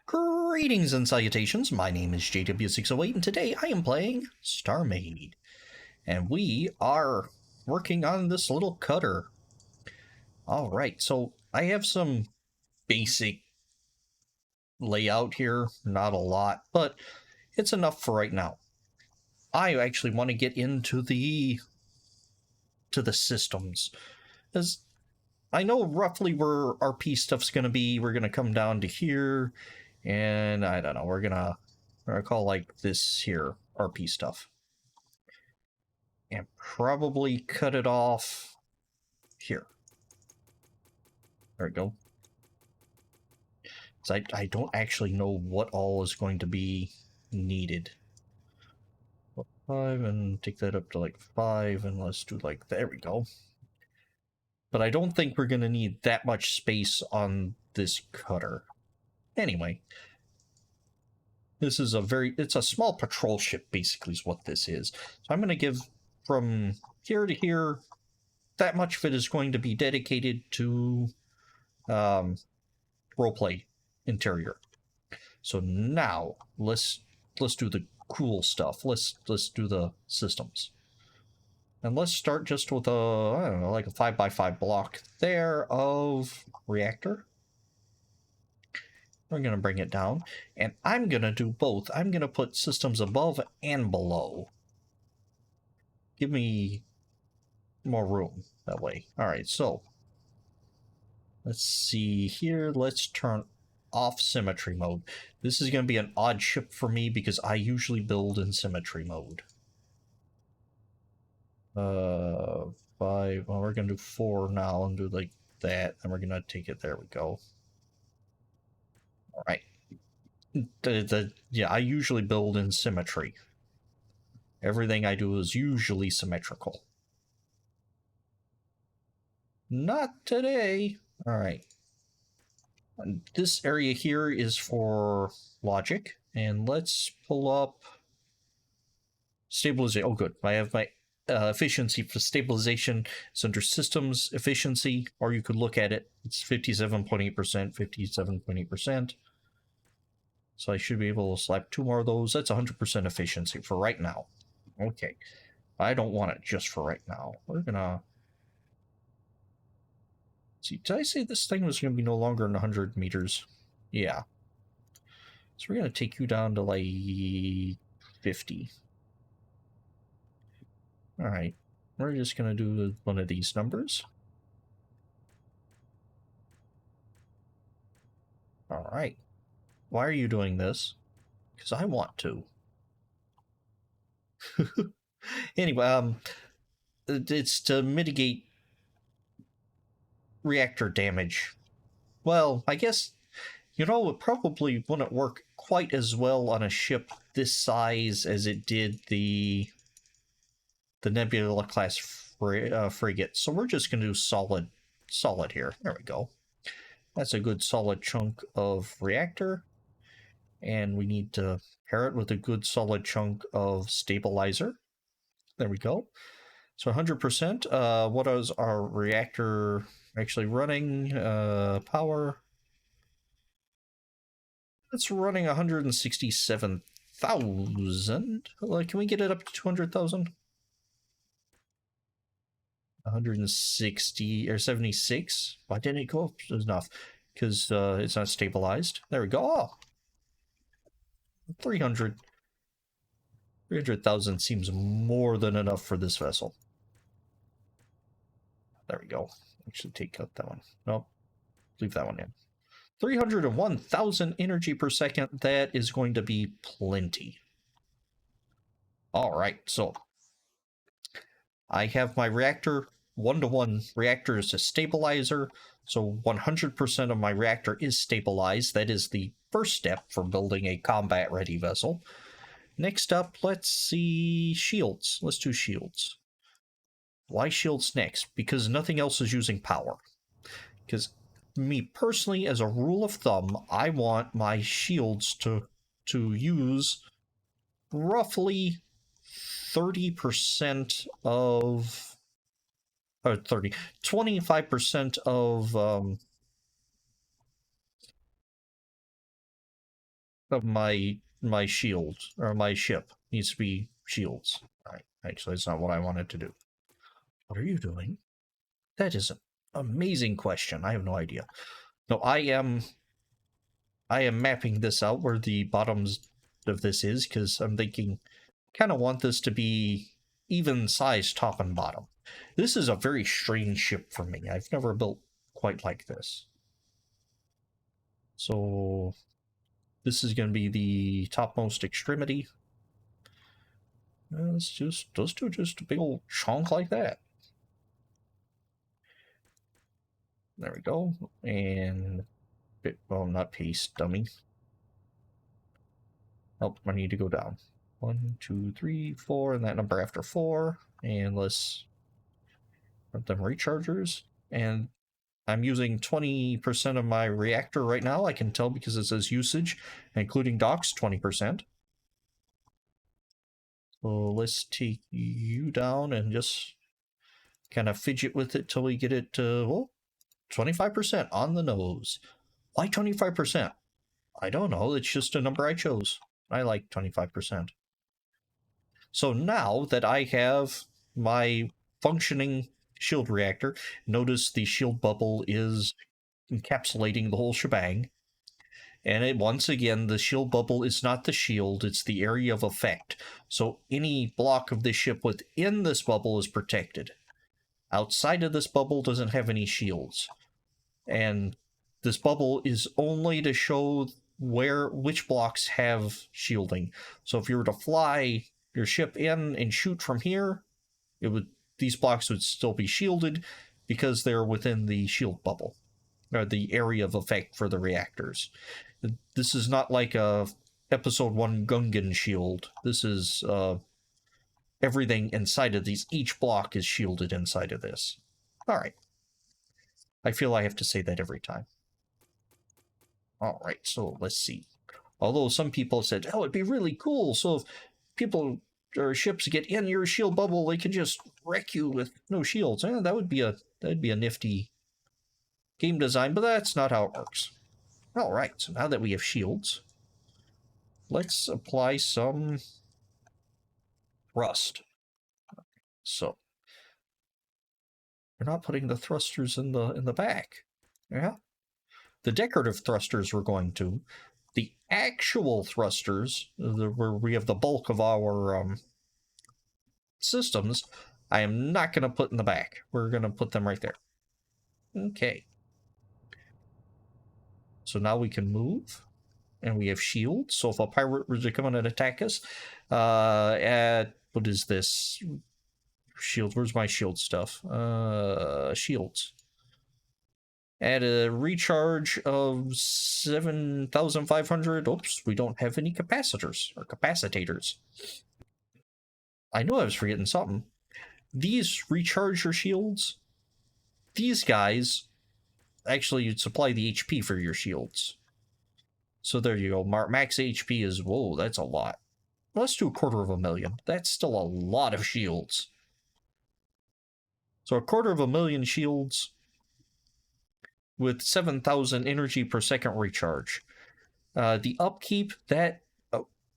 Greetings and salutations, my name is JW608 and today I am playing StarMade. And we are working on this little cutter. Alright, so I have some basic layout here, not a lot, but it's enough for right now. I actually want to get into the systems, as I know roughly where RP stuff's going to be. We're going to come down to here, and I don't know, we're going to call like this here RP stuff. And probably cut it off here. There we go. So I don't actually know what all is going to be needed. 5 and take that up to like 5 and let's do like, there we go. But I don't think we're going to need that much space on this cutter. Anyway, this is it's a small patrol ship basically is what this is. So I'm going to give from here to here, that much of it is going to be dedicated to roleplay interior. So now let's do the cool stuff. Let's do the systems. And let's start just with a, I don't know, like a 5x5 block there of reactor. We're going to bring it down, and I'm going to do both. I'm going to put systems above and below. Give me more room that way. All right, so let's see here. Let's turn off symmetry mode. This is going to be an odd ship for me because I usually build in symmetry mode. 5. Well, we're going to do 4 now and do like that, and we're going to take it. There we go. All right. Yeah, I usually build in symmetry. Everything I do is usually symmetrical. Not today. All right. And this area here is for logic, and let's pull up stabilization. Oh, good. I have my efficiency for stabilization. It's under systems efficiency, or you could look at it. It's 57.8%, 57.8%. So I should be able to slap 2 more of those. That's 100% efficiency for right now. Okay. I don't want it just for right now. We're gonna see. Did I say this thing was gonna be no longer than 100 meters? Yeah. So we're gonna take you down to like 50. All right. We're just gonna do one of these numbers. All right. Why are you doing this? Because I want to. Anyway, it's to mitigate reactor damage. Well, I guess, you know, it probably wouldn't work quite as well on a ship this size as it did the Nebula class frigate. So we're just going to do solid here. There we go. That's a good solid chunk of reactor. And we need to pair it with a good solid chunk of stabilizer. There we go. So 100%. What is our reactor actually running? Power. It's running 167,000. Can we get it up to 200,000? 160 or 76. Why didn't it go up enough? Because it's not stabilized. There we go. Oh, 300,000 seems more than enough for this vessel. There we go. Actually, take out that one. Nope. Leave that one in. 301,000 energy per second. That is going to be plenty. All right, so I have my reactor, 1-to-1 reactor is a stabilizer, so 100% of my reactor is stabilized. That is the first step for building a combat-ready vessel. Next up, let's see shields. Let's do shields. Why shields next? Because nothing else is using power. Because me personally, as a rule of thumb, I want my shields to use roughly 30% of, or 25% of of my shield, or my ship, needs to be shields. All right, actually, that's not what I wanted to do. What are you doing? That is an amazing question. I have no idea. No, I am mapping this out where the bottoms of this is, because I'm thinking, kind of want this to be even size top and bottom. This is a very strange ship for me. I've never built quite like this. So this is going to be the topmost extremity. Let's do just a big old chunk like that. There we go. And, well, not paste, dummy. Oh, I need to go down. 1, 2, 3, 4, and that number after 4. And let's put them rechargers. And I'm using 20% of my reactor right now. I can tell because it says usage, including docks, 20%. So let's take you down and just kind of fidget with it till we get it to, well, 25% on the nose. Why 25%? I don't know. It's just a number I chose. I like 25%. So now that I have my functioning shield reactor, notice the shield bubble is encapsulating the whole shebang. And once again, the shield bubble is not the shield, it's the area of effect. So any block of the ship within this bubble is protected. Outside of this bubble doesn't have any shields. And this bubble is only to show which blocks have shielding. So if you were to fly your ship in and shoot from here, these blocks would still be shielded because they're within the shield bubble, or the area of effect for the reactors. This is not like a episode 1 Gungan shield. This is everything inside of these. Each block is shielded inside of this. All right. I feel I have to say that every time. All right, so let's see. Although some people said, oh, it'd be really cool, so if people or ships get in your shield bubble, they can just wreck you with no shields. That'd be a nifty game design, but that's not how it works. All right, so now that we have shields, let's apply some thrust. So we're not putting the thrusters in the back. Yeah, the decorative thrusters we're going to. The actual thrusters, where we have the bulk of our systems, I am not going to put in the back. We're going to put them right there. Okay. So now we can move, and we have shields. So if a pirate were to come in and attack us, what is this? Shield. Where's my shield stuff? Shields. At a recharge of 7,500. Oops, we don't have any capacitors or capacitators. I knew I was forgetting something. These recharge your shields. These guys actually supply the HP for your shields. So there you go. Max HP is, whoa, that's a lot. Let's do 250,000. That's still a lot of shields. So 250,000 shields with 7,000 energy per second recharge. The upkeep, that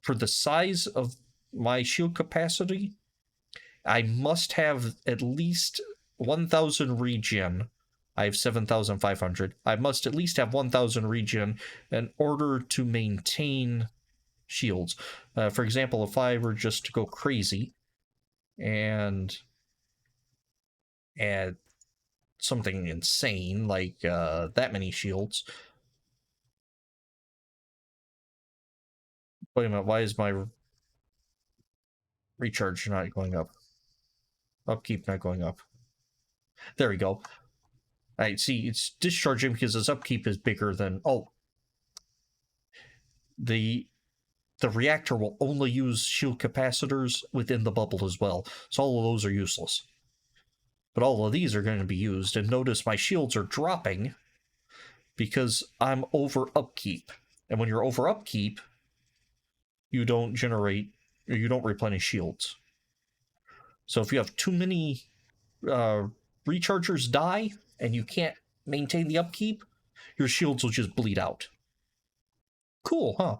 for the size of my shield capacity, I must have at least 1,000 regen. I have 7,500. I must at least have 1,000 regen in order to maintain shields. For example, if I were just to go crazy and add something insane like that many shields. Wait a minute, why is my recharge not going up? Upkeep not going up. There we go. I see it's discharging because its upkeep is bigger than... Oh. The reactor will only use shield capacitors within the bubble as well. So all of those are useless. But all of these are going to be used. And notice my shields are dropping because I'm over upkeep. And when you're over upkeep, you don't generate, or you don't replenish shields. So if you have too many rechargers die and you can't maintain the upkeep, your shields will just bleed out. Cool, huh?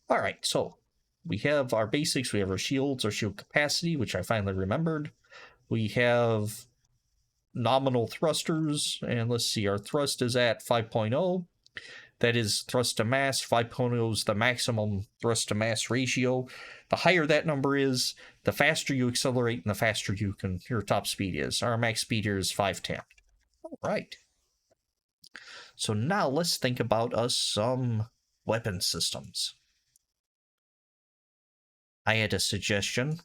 All right, so we have our basics. We have our shields, our shield capacity, which I finally remembered. We have nominal thrusters, and let's see, our thrust is at 5.0. That is thrust to mass. 5.0 is the maximum thrust to mass ratio. The higher that number is, the faster you accelerate and the faster your top speed is. Our max speed here is 510. All right. So now let's think about us some weapon systems. I had a suggestion.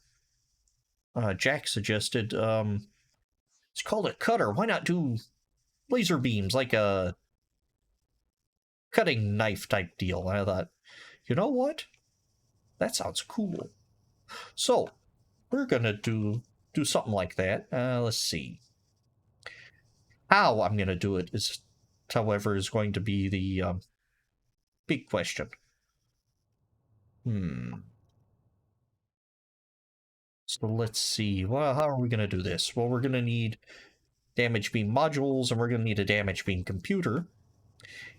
Jack suggested it's called a cutter. Why not do laser beams like a cutting knife type deal? And I thought, you know what? That sounds cool. So we're gonna do something like that. Let's see. How I'm gonna do it is, however, is going to be the big question. So let's see. Well, how are we gonna do this? Well, we're gonna need damage beam modules, and we're gonna need a damage beam computer.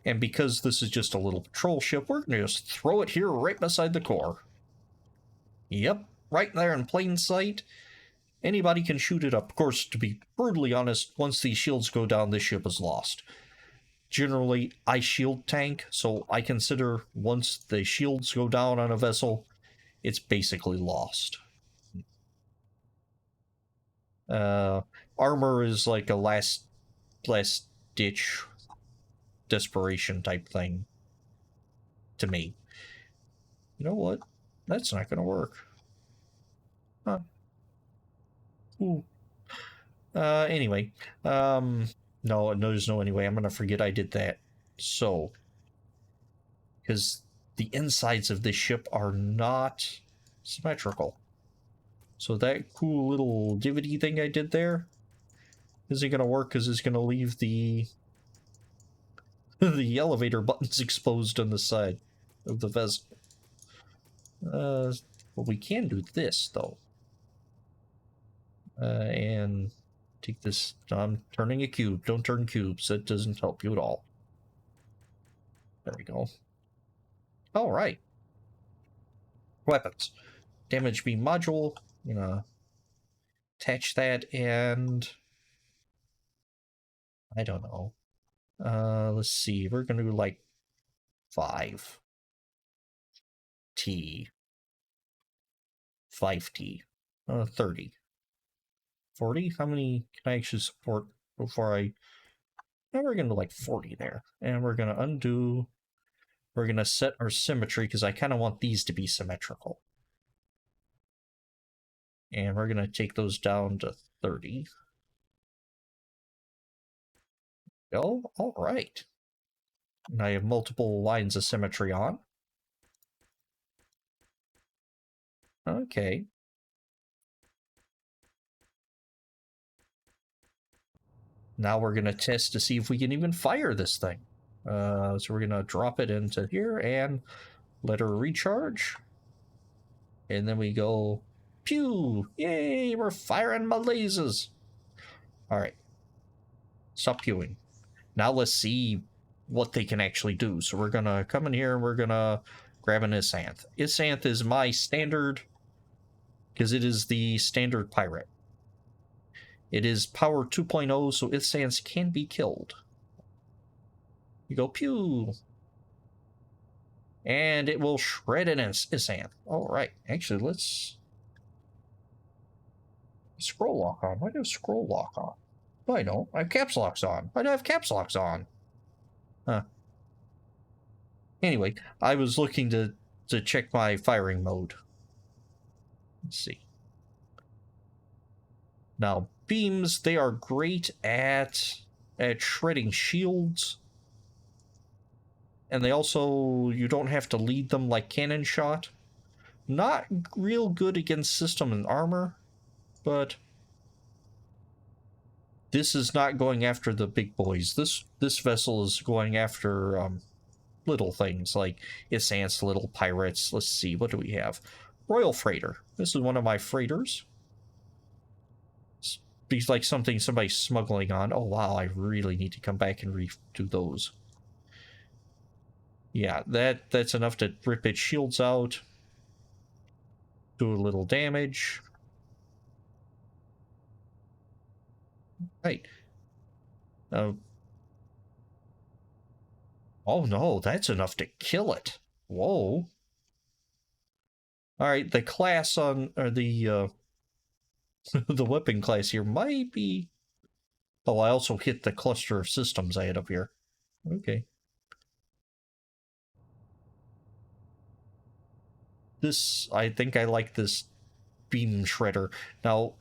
And because this is just a little patrol ship, we're gonna just throw it here right beside the core. Yep, right there in plain sight. Anybody can shoot it up. Of course, to be brutally honest, once these shields go down, this ship is lost. Generally, I shield tank, so I consider once the shields go down on a vessel, it's basically lost. Armor is like a last ditch desperation type thing to me. You know what? That's not gonna work. Huh. Ooh. Anyway, no, there's no anyway. I'm gonna forget I did that. So, because the insides of this ship are not symmetrical. So that cool little divvy thing I did there isn't gonna work because it's gonna leave the the elevator buttons exposed on the side of the vessel. But we can do this though. And take this. I'm turning a cube. Don't turn cubes. That doesn't help you at all. There we go. All right. Weapons. Damage beam module. Attach that, and I don't know. Let's see. We're gonna do like 5T. 5T. 30. 40? How many can I actually support before I... And we're gonna do like 40 there. And we're gonna undo. We're gonna set our symmetry because I kind of want these to be symmetrical. And we're gonna take those down to 30. Oh, all right. And I have multiple lines of symmetry on. Okay. Now we're gonna test to see if we can even fire this thing. So we're gonna drop it into here and let her recharge. And then we go, pew! Yay, we're firing my lasers. All right. Stop pewing. Now let's see what they can actually do. So we're gonna come in here and we're gonna grab an Isanth. Isanth is my standard, because it is the standard pirate. It is power 2.0, so Isanths can be killed. You go pew! And it will shred an Isanth. Alright, actually, let's... Scroll lock on. Why do I have scroll lock on? No, I don't. I have caps locks on. Why do I have caps locks on? Huh. Anyway, I was looking to check my firing mode. Let's see. Now, beams, they are great at shredding shields. And they also, you don't have to lead them like cannon shot. Not real good against system and armor, but this is not going after the big boys. This vessel is going after little things like Isanth's little pirates. Let's see, what do we have? Royal Freighter. This is one of my freighters. It's like something somebody's smuggling on. Oh wow, I really need to come back and redo those. Yeah, that's enough to rip its shields out. Do a little damage. Right. Uh, oh no, that's enough to kill it. Whoa. All right, the class on or the the weapon class here might be. Oh, I also hit the cluster of systems I had up here. Okay. This, I think I like this beam shredder. Now,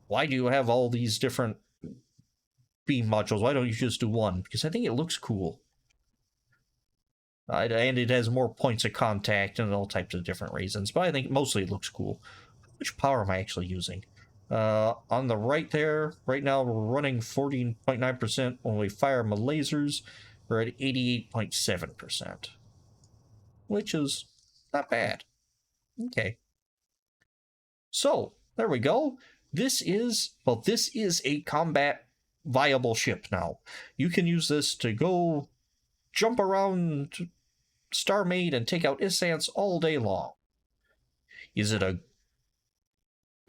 why do you have all these different beam modules? Why don't you just do one? Because I think it looks cool. And it has more points of contact and all types of different reasons. But I think mostly it looks cool. Which power am I actually using? On the right there, right now we're running 14.9%. When we fire my lasers, we're at 88.7%. Which is not bad. Okay. So, there we go. This is a combat viable ship now. You can use this to go jump around StarMade and take out Isants all day long. Is it a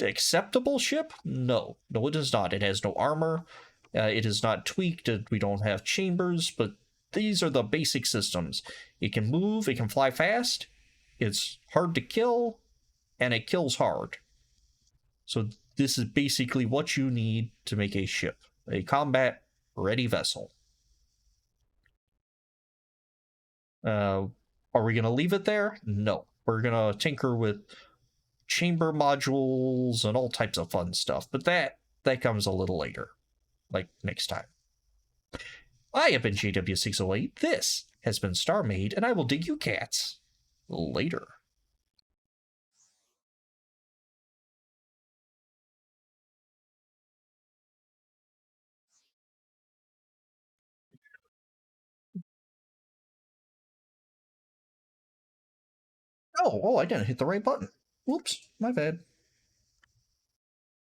acceptable ship? No. No, it is not. It has no armor. It is not tweaked. We don't have chambers, but these are the basic systems. It can move, it can fly fast, it's hard to kill, and it kills hard. So this is basically what you need to make a ship, a combat ready vessel. Are we going to leave it there? No. We're going to tinker with chamber modules and all types of fun stuff, but that comes a little later, like next time. I have been JW608. This has been StarMade, and I will dig you cats later. Oh, I didn't hit the right button. Whoops, my bad.